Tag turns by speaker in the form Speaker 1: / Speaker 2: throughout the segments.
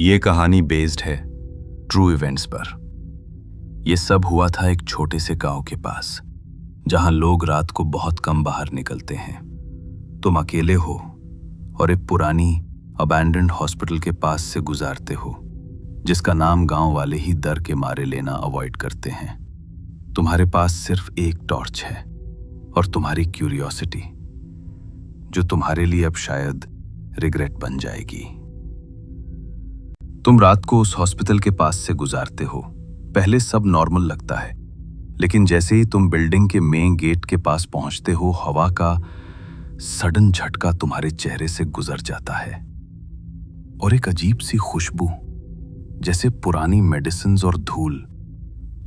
Speaker 1: ये कहानी बेस्ड है ट्रू इवेंट्स पर। यह सब हुआ था एक छोटे से गांव के पास, जहां लोग रात को बहुत कम बाहर निकलते हैं। तुम अकेले हो और एक पुरानी अबैंडन्ड हॉस्पिटल के पास से गुजारते हो, जिसका नाम गांव वाले ही डर के मारे लेना अवॉइड करते हैं। तुम्हारे पास सिर्फ एक टॉर्च है और तुम्हारी क्यूरियोसिटी, जो तुम्हारे लिए अब शायद रिग्रेट बन जाएगी। तुम रात को उस हॉस्पिटल के पास से गुजारते हो। पहले सब नॉर्मल लगता है, लेकिन जैसे ही तुम बिल्डिंग के मेन गेट के पास पहुंचते हो, हवा का सडन झटका तुम्हारे चेहरे से गुजर जाता है और एक अजीब सी खुशबू, जैसे पुरानी मेडिसिन्स और धूल,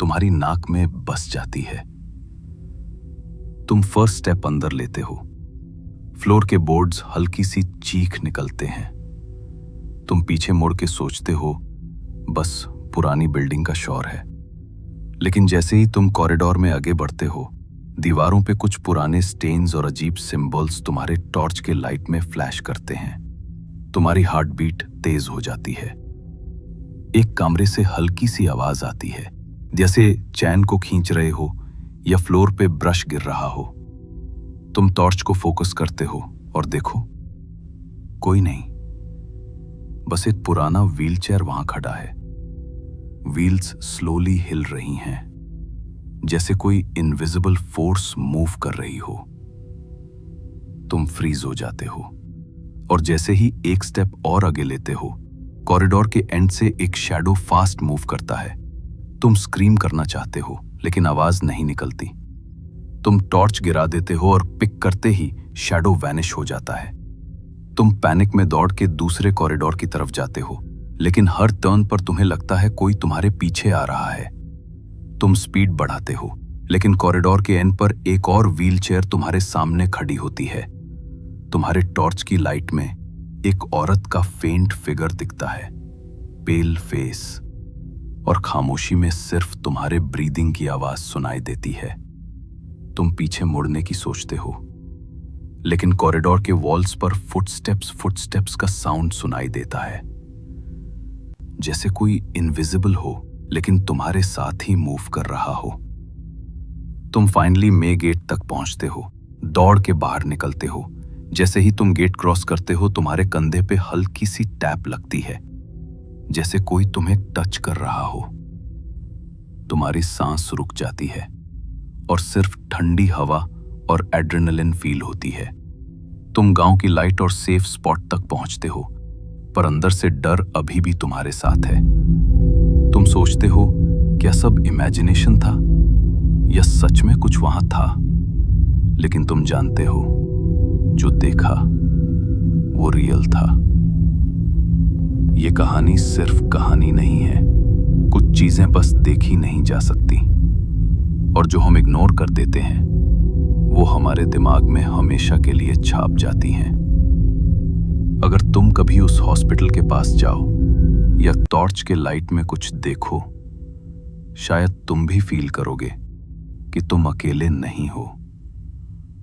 Speaker 1: तुम्हारी नाक में बस जाती है। तुम फर्स्ट स्टेप अंदर लेते हो। फ्लोर के बोर्ड्स हल्की सी चीख निकलते हैं। तुम पीछे मुड़ के सोचते हो बस पुरानी बिल्डिंग का शोर है, लेकिन जैसे ही तुम कॉरिडोर में आगे बढ़ते हो, दीवारों पे कुछ पुराने स्टेन्स और अजीब सिंबल्स तुम्हारे टॉर्च के लाइट में फ्लैश करते हैं। तुम्हारी हार्ट बीट तेज हो जाती है। एक कमरे से हल्की सी आवाज आती है, जैसे चैन को खींच रहे हो या फ्लोर पे ब्रश गिर रहा हो। तुम टॉर्च को फोकस करते हो और देखो, कोई नहीं, बस एक पुराना व्हीलचेयर वहां खड़ा है। व्हील्स स्लोली हिल रही हैं, जैसे कोई इनविजिबल फोर्स मूव कर रही हो। तुम फ्रीज हो जाते हो और जैसे ही एक स्टेप और आगे लेते हो, कॉरिडोर के एंड से एक शैडो फास्ट मूव करता है। तुम स्क्रीम करना चाहते हो, लेकिन आवाज नहीं निकलती। तुम टॉर्च गिरा देते हो और पिक करते ही शैडो वैनिश हो जाता है। तुम पैनिक में दौड़ के दूसरे कॉरिडोर की तरफ जाते हो, लेकिन हर टर्न पर तुम्हें लगता है कोई तुम्हारे पीछे आ रहा है। तुम स्पीड बढ़ाते हो, लेकिन कॉरिडोर के एंड पर एक और व्हीलचेयर तुम्हारे सामने खड़ी होती है। तुम्हारे टॉर्च की लाइट में एक औरत का फेंट फिगर दिखता है, पेल फेस, और खामोशी में सिर्फ तुम्हारे ब्रीदिंग की आवाज सुनाई देती है। तुम पीछे मुड़ने की सोचते हो, लेकिन कॉरिडोर के वॉल्स पर फुटस्टेप्स का साउंड सुनाई देता है, जैसे कोई इनविजिबल हो लेकिन तुम्हारे साथ ही मूव कर रहा हो। तुम फाइनली मेन गेट तक पहुंचते हो, दौड़ के बाहर निकलते हो। जैसे ही तुम गेट क्रॉस करते हो, तुम्हारे कंधे पे हल्की सी टैप लगती है, जैसे कोई तुम्हें टच कर रहा हो। तुम्हारी सांस रुक जाती है और सिर्फ ठंडी हवा और एड्रेनलिन फील होती है। तुम गांव की लाइट और सेफ स्पॉट तक पहुंचते हो, पर अंदर से डर अभी भी तुम्हारे साथ है। तुम सोचते हो, क्या सब इमेजिनेशन था या सच में कुछ वहां था? लेकिन तुम जानते हो, जो देखा वो रियल था। ये कहानी सिर्फ कहानी नहीं है। कुछ चीजें बस देखी नहीं जा सकती, और जो हम इग्नोर कर देते हैं, वो हमारे दिमाग में हमेशा के लिए छाप जाती हैं। अगर तुम कभी उस हॉस्पिटल के पास जाओ या टॉर्च के लाइट में कुछ देखो, शायद तुम भी फील करोगे कि तुम अकेले नहीं हो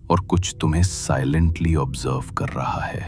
Speaker 1: और कुछ तुम्हें साइलेंटली ऑब्जर्व कर रहा है।